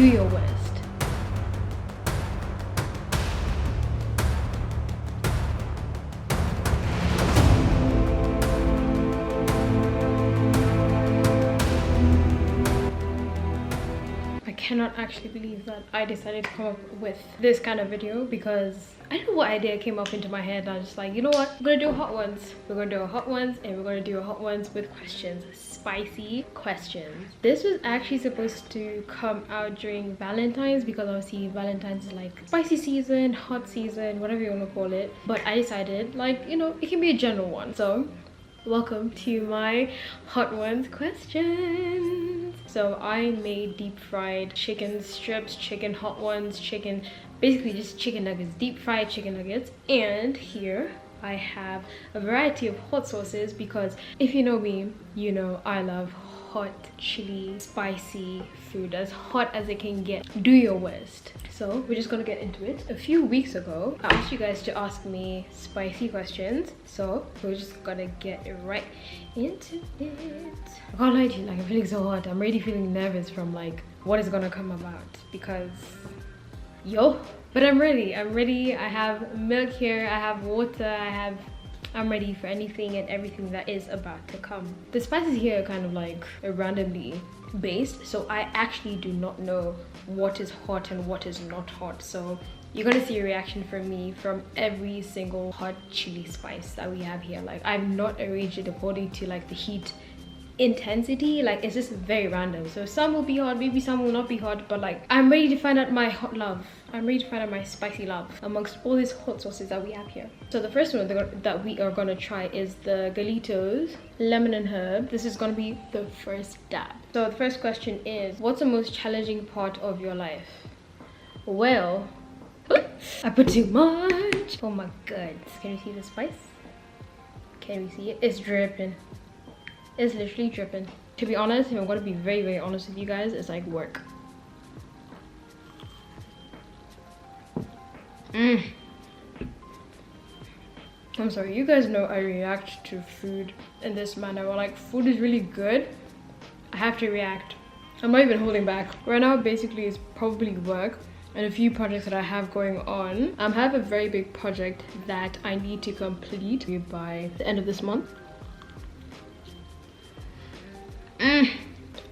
Do your worst. I cannot actually believe that I decided to come up with this kind of video, because I don't know what idea came up into my head. I was just like, you know what, we're gonna do hot ones. We're gonna do a hot ones, and we're gonna do a hot ones with questions, spicy questions. This was actually supposed to come out during Valentine's, because obviously Valentine's is like spicy season, hot season, whatever you want to call it. But I decided, like, you know, it can be a general one. So welcome to my hot ones questions. So I made deep fried chicken strips, chicken hot ones, chicken, basically just chicken nuggets, deep fried chicken nuggets. And here I have a variety of hot sauces, because if you know me, you know I love hot, chili, spicy food, as hot as it can get. Do your worst. So we're just gonna get into it. A few weeks ago, I asked you guys to ask me spicy questions, so we're just gonna get right into it. I can't lie to you, like, I'm feeling so hot. I'm really feeling nervous from like what is gonna come about, because but I'm ready. I have milk here, I have water, I'm ready for anything and everything that is about to come. The spices here are kind of like randomly based, so I actually do not know what is hot and what is not hot. So you're gonna see a reaction from me from every single hot chili spice that we have here. Like, I've not arranged it according to like the heat intensity, like it's just very random. So some will be hot, maybe some will not be hot, but like I'm ready to find out my hot love. I'm ready to find out my spicy love amongst all these hot sauces that we have here. So the first one that we are gonna try is the Galitos lemon and herb. This is gonna be the first dab. So the first question is, what's the most challenging part of your life? Well, I put too much. Oh my god, can you see the spice? Can we see it? It's dripping. It's literally dripping. To be honest, if I'm gonna be very, very honest with you guys, it's like work. I'm sorry, you guys know I react to food in this manner. When like food is really good, I have to react. I'm not even holding back. Right now, basically, it's probably work and a few projects that I have going on. I have a very big project that I need to complete by the end of this month.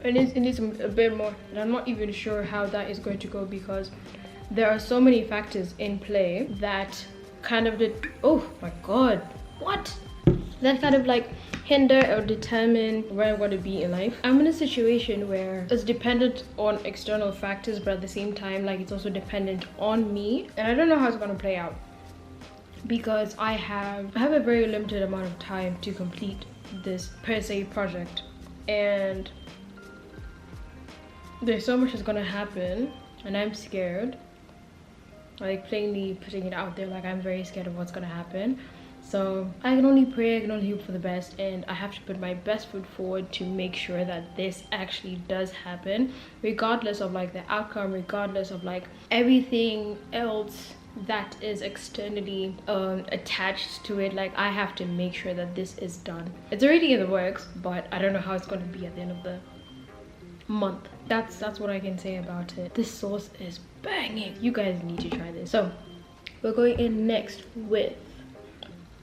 It needs a bit more, and I'm not even sure how that is going to go, because there are so many factors in play that kind of oh my god, what? That kind of like hinder or determine where I'm going to be in life. I'm in a situation where it's dependent on external factors, but at the same time, like, it's also dependent on me, and I don't know how it's going to play out, because I have a very limited amount of time to complete this per se project, and there's so much that's gonna happen, and I'm scared. Like, plainly putting it out there, like, I'm very scared of what's gonna happen. So I can only pray, I can only hope for the best, and I have to put my best foot forward to make sure that this actually does happen, regardless of like the outcome, regardless of like everything else that is externally attached to it. Like, I have to make sure that this is done. It's already in the works, but I don't know how it's going to be at the end of the month. That's what I can say about it. This sauce is banging. You guys need to try this. So we're going in next with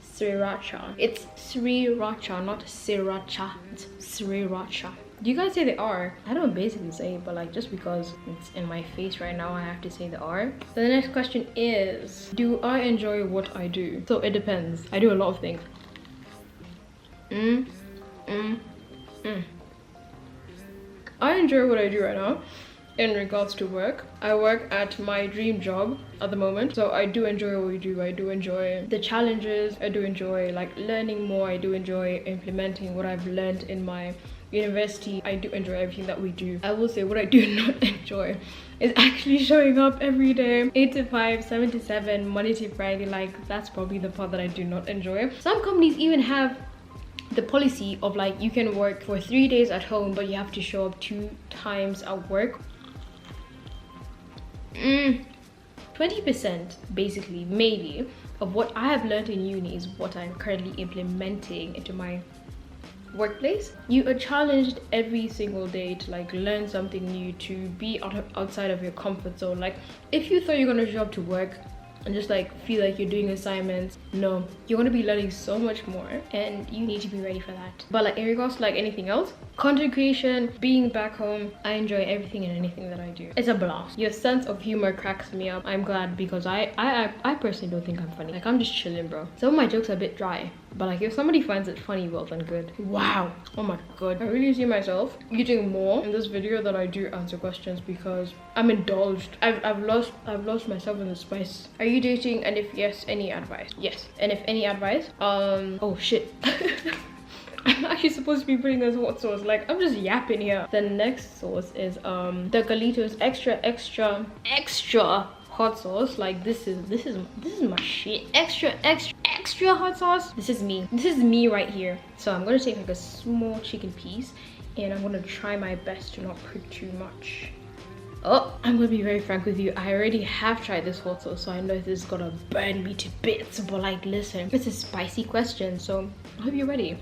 sriracha. It's sriracha, not sriracha. It's sriracha. Do you guys say the R? I don't basically say it, but like, just because it's in my face right now, I have to say the R. So the next question is, do I enjoy what I do? So it depends. I do a lot of things. I enjoy what I do right now in regards to work. I work at my dream job at the moment, so I do enjoy what we do. I do enjoy the challenges. I do enjoy like learning more. I do enjoy implementing what I've learned in my university. I do enjoy everything that we do. I will say what I do not enjoy is actually showing up every day 8 to 5, 7 to 7, Monday to Friday. Like, that's probably the part that I do not enjoy. Some companies even have the policy of like, you can work for 3 days at home, but you have to show up 2 times at work. 20% basically, maybe, of what I have learned in uni is what I'm currently implementing into my workplace, you are challenged every single day to like learn something new, to be outside of your comfort zone. Like if you thought you're gonna show up to work and just like feel like you're doing assignments, no, you're gonna be learning so much more, and you need to be ready for that. But like in regards to like anything else, content creation, being back home, I enjoy everything and anything that I do. It's a blast. Your sense of humor cracks me up. I'm glad, because I personally don't think I'm funny. Like I'm just chilling, bro. Some of my jokes are a bit dry, but like if somebody finds it funny, well then good. Wow, oh my god, I really see myself eating more in this video than I do answer questions, because I'm indulged. I've lost myself in the spice. Are you dating, and if yes, any advice? Yes. And if any advice, oh shit. I'm actually supposed to be putting this hot sauce. Like I'm just yapping here. The next sauce is the Galitos extra hot sauce. Like this is my shit. Extra hot sauce. This is me right here. So I'm gonna take like a small chicken piece, and I'm gonna try my best to not put too much. Oh, I'm gonna be very frank with you. I already have tried this hot sauce, so I know this is gonna burn me to bits. But like, listen, it's a spicy question, so I hope you're ready.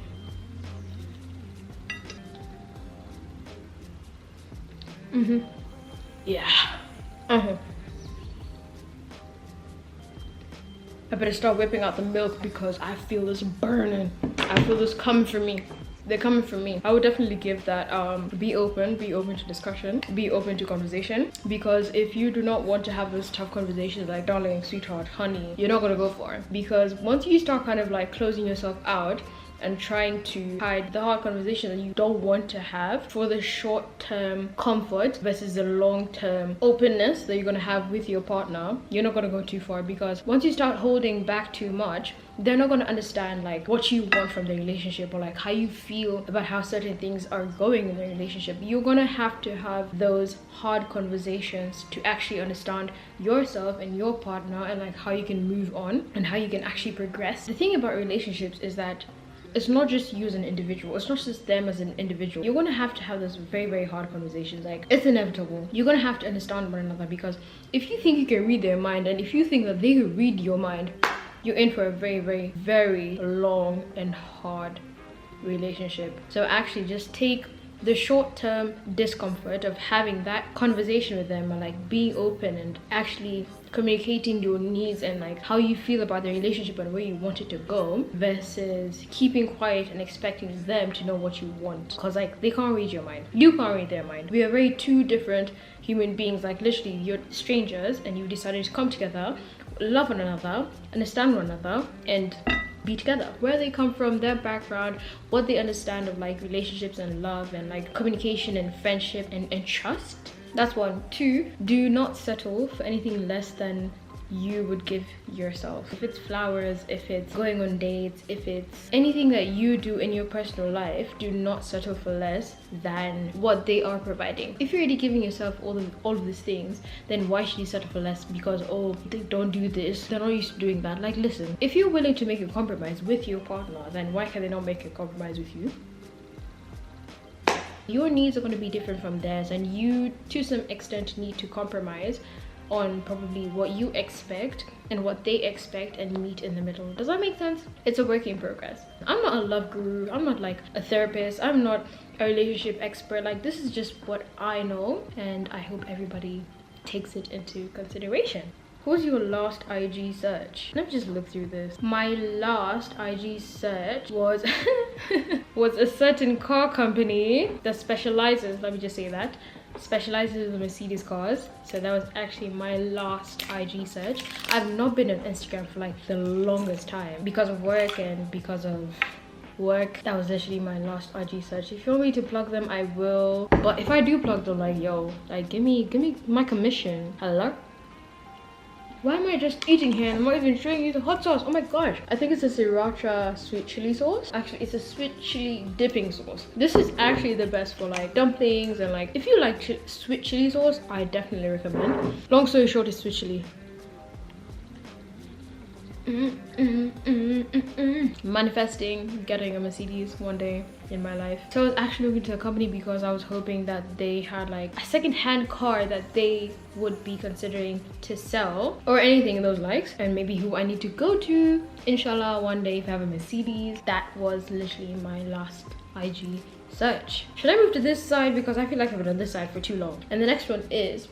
Yeah. I better start whipping out the milk, because I feel this burning. I feel this coming for me. They're coming from me. I would definitely give that be open to discussion, be open to conversation, because if you do not want to have those tough conversations like darling, sweetheart, honey, you're not gonna go for it. Because once you start kind of like closing yourself out and trying to hide the hard conversation that you don't want to have for the short-term comfort versus the long-term openness that you're gonna have with your partner, you're not gonna go too far. Because once you start holding back too much, they're not gonna understand like what you want from the relationship, or like how you feel about how certain things are going in the relationship. You're gonna have to have those hard conversations to actually understand yourself and your partner, and like how you can move on and how you can actually progress. The thing about relationships is that it's not just you as an individual, it's not just them as an individual. You're gonna have to have those very, very hard conversations. Like it's inevitable. You're gonna have to understand one another, because if you think you can read their mind, and if you think that they can read your mind, you're in for a very, very, very long and hard relationship. So actually just take the short-term discomfort of having that conversation with them, and like being open and actually communicating your needs and like how you feel about the relationship and where you want it to go, versus keeping quiet and expecting them to know what you want, because like they can't read your mind, you can't read their mind. We are very two different human beings. Like literally, you're strangers and you decided to come together, love one another, understand one another, and be together. Where they come from, their background, what they understand of like relationships and love and like communication and friendship and trust. That's one. Two, do not settle for anything less than you would give yourself. If it's flowers, if it's going on dates, if it's anything that you do in your personal life, do not settle for less than what they are providing. If you're already giving yourself all of these things, then why should you settle for less because, oh, they don't do this, they're not used to doing that? Like, listen, if you're willing to make a compromise with your partner, then why can they not make a compromise with you? Your needs are going to be different from theirs, and you to some extent need to compromise on probably what you expect and what they expect, and meet in the middle. Does that make sense? It's a work in progress. I'm not a love guru, I'm not like a therapist, I'm not a relationship expert. Like, this is just what I know, and I hope everybody takes it into consideration. Who's your last IG search? Let me just look through this. My last IG search was was a certain car company that specializes, let me just say that, specializes in Mercedes cars. So that was actually my last IG search. I've not been on Instagram for like the longest time because of work and because of work. That was actually my last IG search. If you want me to plug them, I will. But if I do plug them, like, yo, like give me my commission. Hello? Why am I just eating here and I'm not even showing you the hot sauce? Oh my gosh. I think it's a sriracha sweet chili sauce. Actually, it's a sweet chili dipping sauce. This is actually the best for like dumplings, and like if you like sweet chili sauce, I definitely recommend. Long story short, it's sweet chili. manifesting getting a Mercedes one day in my life. So I was actually looking to a company because I was hoping that they had like a second-hand car that they would be considering to sell, or anything in those likes, and maybe who I need to go to, inshallah, one day if I have a Mercedes. That was literally my last IG search. Should I move to this side, because I feel like I've been on this side for too long. And the next one is,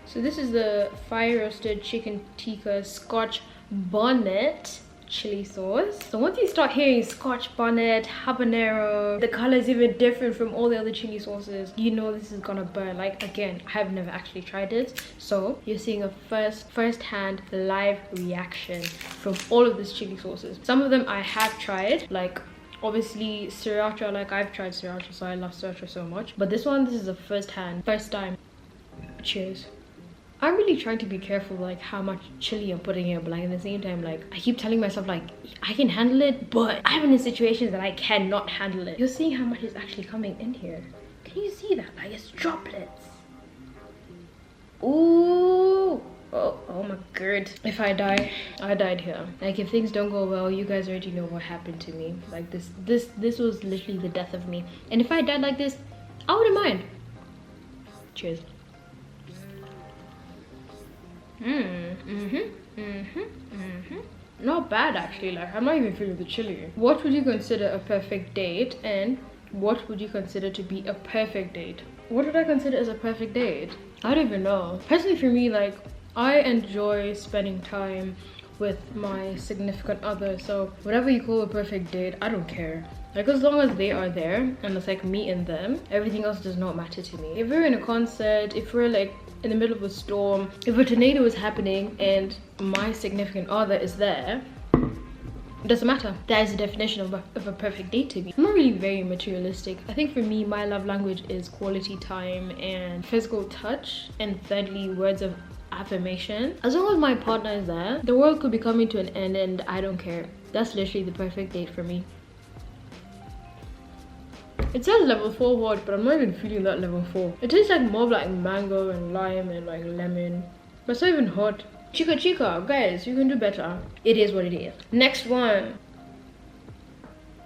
so this is the fire roasted chicken tikka scotch bonnet chili sauce. So once you start hearing scotch bonnet, habanero, the color is even different from all the other chili sauces, you know this is gonna burn. Like, again, I have never actually tried it, so you're seeing a first-hand live reaction from all of these chili sauces. Some of them I have tried, like obviously sriracha. Like, I've tried sriracha, so I love sriracha so much, but this is a first time. Cheers. I'm really trying to be careful like how much chili I'm putting in, but like at the same time, like I keep telling myself like I can handle it, but I've been in situations that I cannot handle it. You're seeing how much is actually coming in here. Can you see that? Like, it's droplets. Ooh. Oh my god. If I die, I died here. Like, if things don't go well, you guys already know what happened to me. Like, this was literally the death of me. And if I died like this, I wouldn't mind. Cheers. Not bad actually. Like, I'm not even feeling the chili. What would you consider a perfect date, and what would you consider to be a perfect date? What would I consider as a perfect date? I don't even know. Personally, for me, like, I enjoy spending time with my significant other, so whatever you call a perfect date, I don't care. Like, as long as they are there and it's like me and them, everything else does not matter to me. If we're in a concert, if we're like in the middle of a storm, if a tornado is happening and my significant other is there, it doesn't matter. That is the definition of a perfect date to me. I'm not really very materialistic. I think for me, my love language is quality time and physical touch, and thirdly, words of affirmation. As long as my partner is there, the world could be coming to an end and I don't care. That's literally the perfect date for me. It says level 4 hot, but I'm not even feeling that level 4. It tastes like more of like mango and lime and like lemon, but it's not even hot. Chica, guys, you can do better. It is what it is. Next one.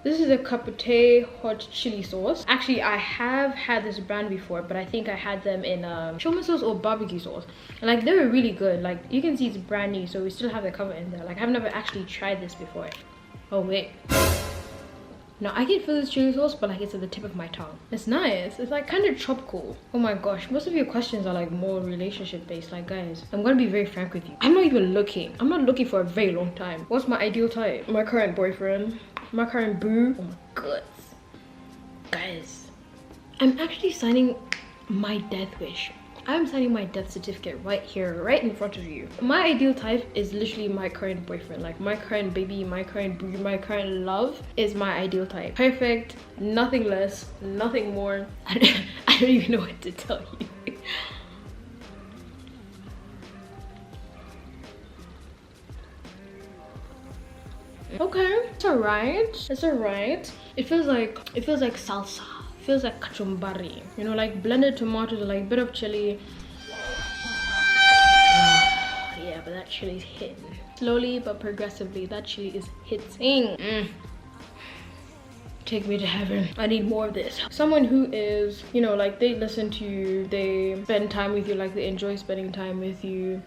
This is a Capute hot chili sauce. Actually, I have had this brand before, but I think I had them in shoma sauce or barbecue sauce. And like, they were really good. Like, you can see it's brand new, so we still have the cover in there. Like, I've never actually tried this before. Oh wait. Now I can feel this chili sauce, but like it's at the tip of my tongue. It's nice. It's like kind of tropical. Oh my gosh, most of your questions are like more relationship based. Like, guys, I'm gonna be very frank with you. I'm not not looking for a very long time. What's my ideal type? My current boyfriend, my current boo. Oh my god, guys, I'm actually signing my death wish. I'm signing my death certificate right here, right in front of you. My ideal type is literally my current boyfriend. Like, my current baby, my current boo, my current love is my ideal type. Perfect, nothing less, nothing more. I don't even know what to tell you. Okay, it's alright. It's alright. It feels like salsa. Feels like kachumbari, you know, like blended tomatoes, like a bit of chili. Yeah, but that chili's hitting. Slowly but progressively, that chili is hitting. Take me to heaven. I need more of this. Someone who is, you know, like, they listen to you, they spend time with you, like they enjoy spending time with you.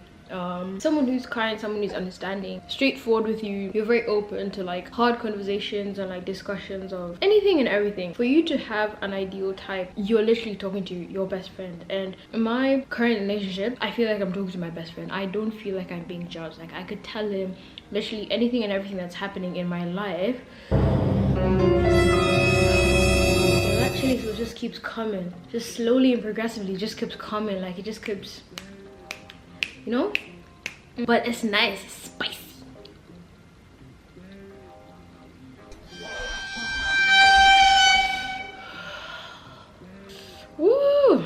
Someone who's kind, someone who's understanding, straightforward with you. You're very open to like hard conversations and like discussions of anything and everything. For you to have an ideal type, you're literally talking to your best friend. And in my current relationship, I feel like I'm talking to my best friend. I don't feel like I'm being judged. Like, I could tell him literally anything and everything that's happening in my life. That chili sauce just keeps coming, just slowly and progressively just keeps coming. Like, it just keeps, you know, but it's nice, it's spicy. Woo!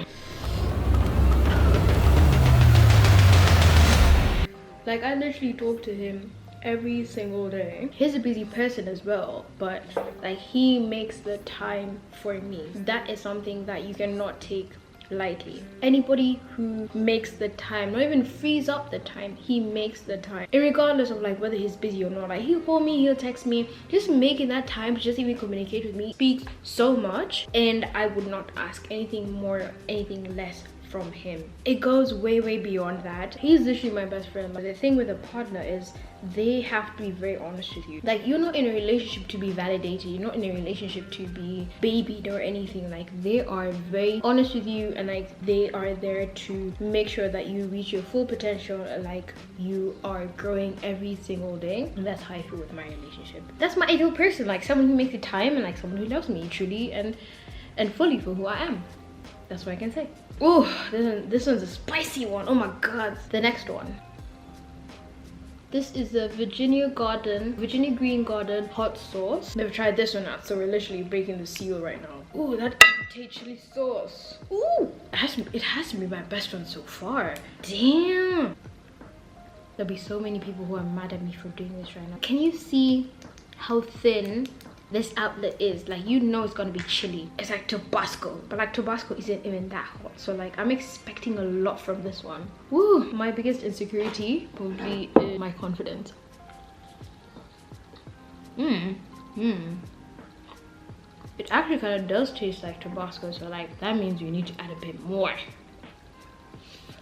Like, I literally talk to him every single day. He's a busy person as well, but like, he makes the time for me. That is something that you cannot take lightly. Anybody who makes the time, not even frees up the time, he makes the time, and regardless of like whether he's busy or not, like he'll call me, he'll text me, just making that time to just even communicate with me speaks so much, and I would not ask anything more, anything less from him. It goes way beyond that. He's literally my best friend. But the thing with a partner is they have to be very honest with you. Like, you're not in a relationship to be validated, you're not in a relationship to be babied or anything. Like, they are very honest with you, and like they are there to make sure that you reach your full potential, like you are growing every single day. And that's how I feel with my relationship. That's my ideal person, like someone who makes the time, and like someone who loves me truly and fully for who I am. That's what I can say. Oh, this one's a spicy one. Oh my god. The next one. This is the Virginia Green Garden hot sauce. Never tried this one out, so we're literally breaking the seal right now. Ooh, that potato chili sauce. Ooh, it has to be my best one so far. Damn. There'll be so many people who are mad at me for doing this right now. Can you see how thin this outlet is? Like, you know it's gonna be chili. It's like Tabasco, but like Tabasco isn't even that hot, so like I'm expecting a lot from this one. Woo! My biggest insecurity probably is my confidence. It actually kind of does taste like Tabasco, so like that means you need to add a bit more.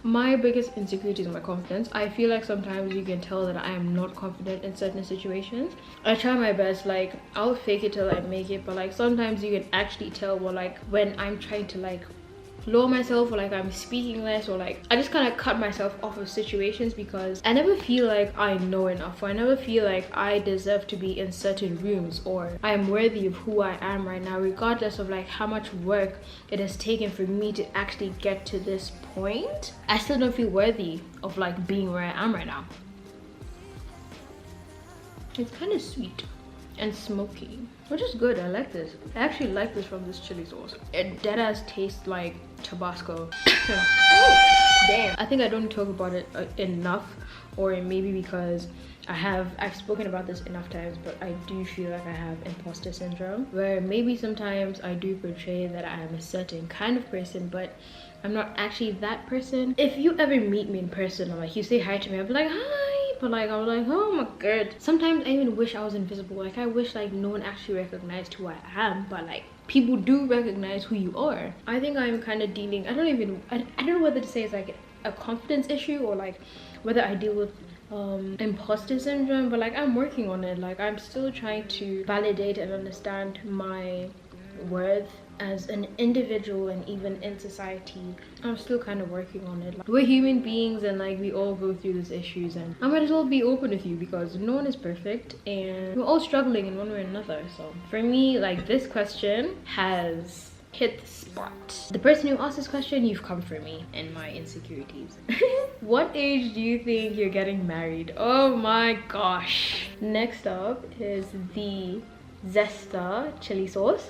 My biggest insecurity is my confidence. I feel like sometimes you can tell that I am not confident in certain situations. I try my best, like I'll fake it till I make it, but like sometimes you can actually tell, well, like when I'm trying to like lower myself, or like I'm speaking less, or like I just kind of cut myself off of situations because I never feel like I know enough, or I never feel like I deserve to be in certain rooms, or I am worthy of who I am right now, regardless of like how much work it has taken for me to actually get to this point. I still don't feel worthy of like being where I am right now. It's kind of sweet and smoky, which is good. I like this. I actually like this from this chili sauce. It deadass tastes like Tabasco. Damn. I think I don't talk about it enough, or maybe because I've spoken about this enough times, but I do feel like I have imposter syndrome, where maybe sometimes I do portray that I am a certain kind of person, but I'm not actually that person. If you ever meet me in person, or like you say hi to me, I'll be like, hi, but like I'm like, oh my god. Sometimes I even wish I was invisible. Like I wish like no one actually recognized who I am, but like people do recognize who you are. I think I'm kind of dealing, I don't know whether to say it's like a confidence issue, or like whether I deal with imposter syndrome, but like I'm working on it. Like I'm still trying to validate and understand my worth as an individual, and even in society I'm still kind of working on it. Like, we're human beings, and like we all go through these issues, and I might as well be open with you because no one is perfect and we're all struggling in one way or another. So for me, like this question has hit the spot. The person who asked this question, you've come for me and my insecurities. What age do you think you're getting married? Oh my gosh. Next up is the Zesta chili sauce.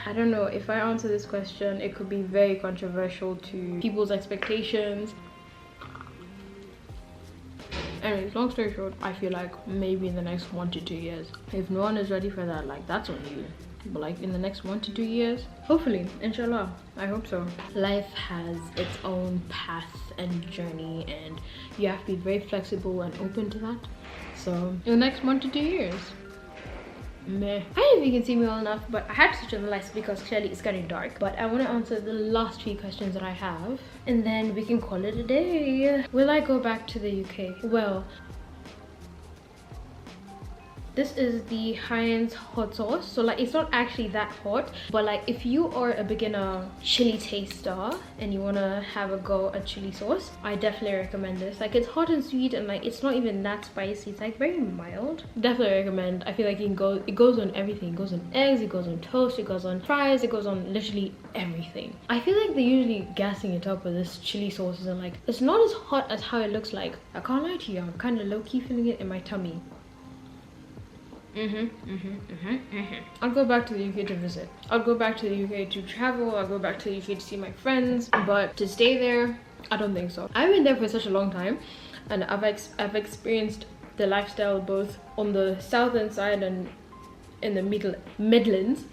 I don't know if I answer this question, it could be very controversial to people's expectations. Anyways, long story short, I feel like maybe in the next 1 to 2 years. If no one is ready for that, like that's on you. But like in the next 1 to 2 years, hopefully, inshallah, I hope so. Life has its own path and journey, and you have to be very flexible and open to that. So in the next 1 to 2 years, meh. I don't know if you can see me well enough, but I had to switch on the lights because clearly it's getting dark. But I want to answer the last 3 questions that I have, and then we can call it a day. Will I go back to the UK? Well, this is the Heinz hot sauce. So like it's not actually that hot, but like if you are a beginner chili taster and you want to have a go at chili sauce, I definitely recommend this. Like it's hot and sweet, and like it's not even that spicy. It's like very mild. Definitely recommend. I feel like it goes on everything. It goes on eggs, it goes on toast, it goes on fries, it goes on literally everything. I feel like they're usually gassing it up with this chili sauce, and like it's not as hot as how it looks like. I can't lie to you, I'm kind of low-key feeling it in my tummy. I'll go back to the UK to visit. I'll go back to the UK to travel. I'll go back to the UK to see my friends, but to stay there, I don't think so. I've been there for such a long time, and I've experienced the lifestyle both on the southern side and in the Midlands.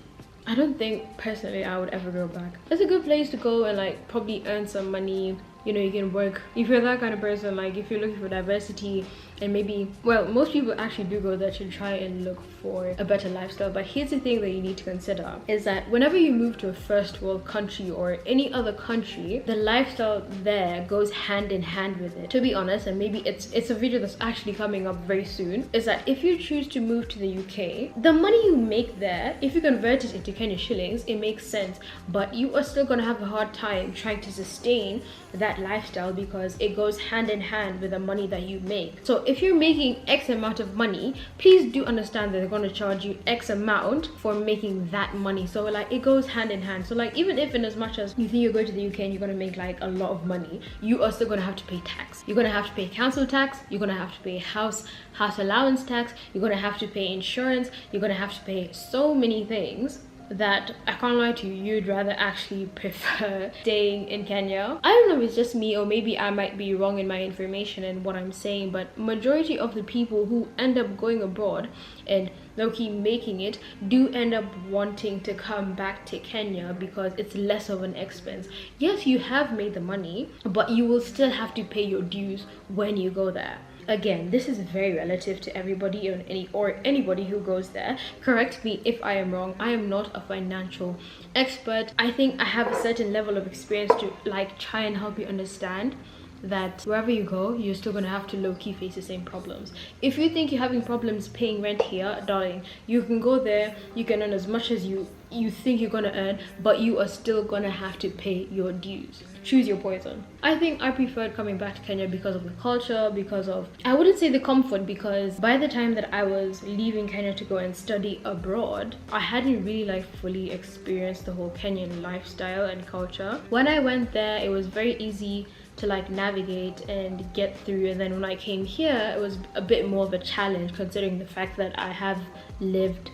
I don't think personally I would ever go back. It's a good place to go and like probably earn some money. You know, you can work if you're that kind of person, like if you're looking for diversity. And maybe, well, most people actually do go there to try and look for a better lifestyle. But here's the thing that you need to consider is that whenever you move to a first world country or any other country, the lifestyle there goes hand in hand with it. To be honest, and maybe it's a video that's actually coming up very soon, is that if you choose to move to the UK, the money you make there, if you convert it into Kenyan shillings, it makes sense. But you are still gonna have a hard time trying to sustain that lifestyle because it goes hand in hand with the money that you make. So if you're making X amount of money, please do understand that they're going to charge you X amount for making that money. So like it goes hand in hand. So like even if in as much as you think you're going to the UK and you're going to make like a lot of money, you are still going to have to pay tax. You're going to have to pay council tax, you're going to have to pay house allowance tax, you're going to have to pay insurance, you're going to have to pay so many things that I can't lie to you, you'd rather actually prefer staying in Kenya. I don't know if it's just me or maybe I might be wrong in my information and what I'm saying, but majority of the people who end up going abroad and low-key making it do end up wanting to come back to Kenya because it's less of an expense. Yes, you have made the money, but you will still have to pay your dues when you go there. Again, this is very relative to everybody or anybody who goes there. Correct me if I am wrong. I am not a financial expert. I think I have a certain level of experience to like try and help you understand that wherever you go, you're still gonna have to low-key face the same problems. If you think you're having problems paying rent here, darling, you can go there, you can earn as much as you think you're gonna earn, but you are still gonna have to pay your dues. Choose your poison. I think I preferred coming back to Kenya because of the culture, because of, I wouldn't say the comfort, because by the time that I was leaving Kenya to go and study abroad, I hadn't really like fully experienced the whole Kenyan lifestyle and culture. When I went there, it was very easy to like navigate and get through, and then when I came here, it was a bit more of a challenge considering the fact that I have lived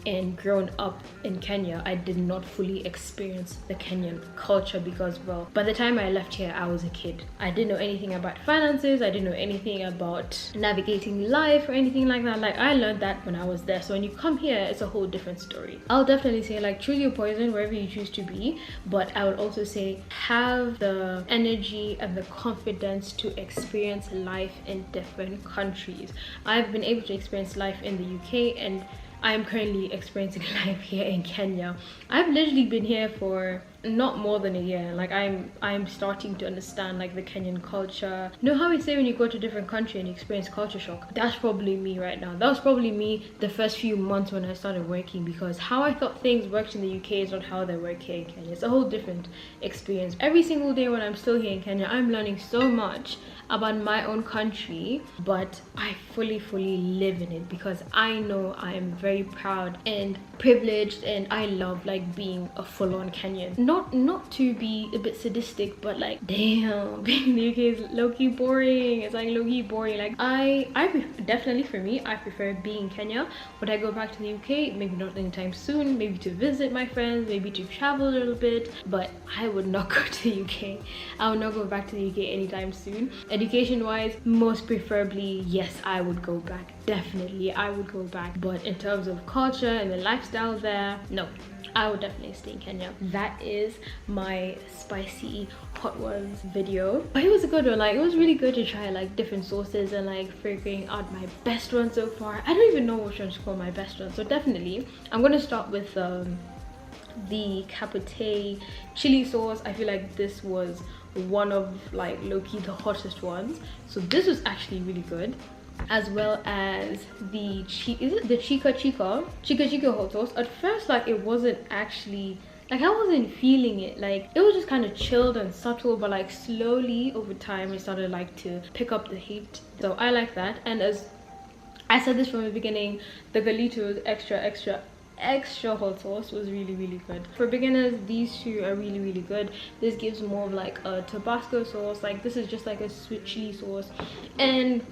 and grown up in Kenya. I did not fully experience the Kenyan culture because, well, by the time I left here, I was a kid. I didn't know anything about finances, I didn't know anything about navigating life or anything like that. Like I learned that when I was there. So when you come here, it's a whole different story. I'll definitely say like choose your poison wherever you choose to be, but I would also say have the energy and the confidence to experience life in different countries. I've been able to experience life in the UK and I'm currently experiencing life here in Kenya. I've literally been here for not more than a year. Like I'm starting to understand like the Kenyan culture. You know how we say when you go to a different country and you experience culture shock? That's probably me right now. That was probably me the first few months when I started working, because how I thought things worked in the UK is not how they work here in Kenya. It's a whole different experience. Every single day when I'm still here in Kenya, I'm learning so much about my own country, but I fully live in it because I know I am very proud and privileged, and I love like being a full-on Kenyan. Not to be a bit sadistic, but like damn, being in the UK is low-key boring. It's like low-key boring. Like I definitely, for me, I prefer being in Kenya. Would I go back to the UK? Maybe not anytime soon, maybe to visit my friends, maybe to travel a little bit, but I would not go to the UK. I would not go back to the UK anytime soon. Education wise, most preferably, yes, I would go back. Definitely I would go back, but in terms of culture and the lifestyle there, no, I would definitely stay in Kenya. That is my spicy hot ones video, but it was a good one. Like it was really good to try like different sauces and like figuring out my best one so far. I don't even know which one to call my best one, so definitely I'm gonna start with the capote chili sauce. I feel like this was one of like low-key the hottest ones, so this was actually really good, as well as the chica hot sauce. At first, like it wasn't actually like, I wasn't feeling it. Like it was just kind of chilled and subtle, but like slowly over time it started like to pick up the heat, so I like that. And as I said this from the beginning, the Galito's extra hot sauce was really good. For beginners, these two are really good. This gives more of like a Tabasco sauce. Like this is just like a sweet chili sauce. And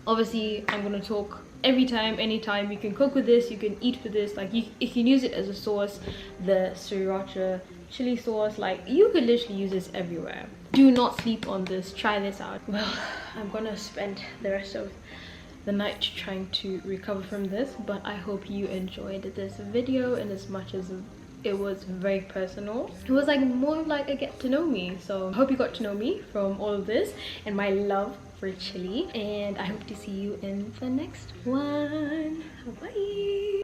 obviously I'm gonna talk every time, anytime you can cook with this, you can eat with this. Like you can use it as a sauce. The sriracha chili sauce, like you could literally use this everywhere. Do not sleep on this. Try this out. Well, I'm gonna spend the rest of the night trying to recover from this, but I hope you enjoyed this video in as much as it was very personal. It was like more like a get to know me, so I hope you got to know me from all of this and my love for chili, and I hope to see you in the next one. Bye.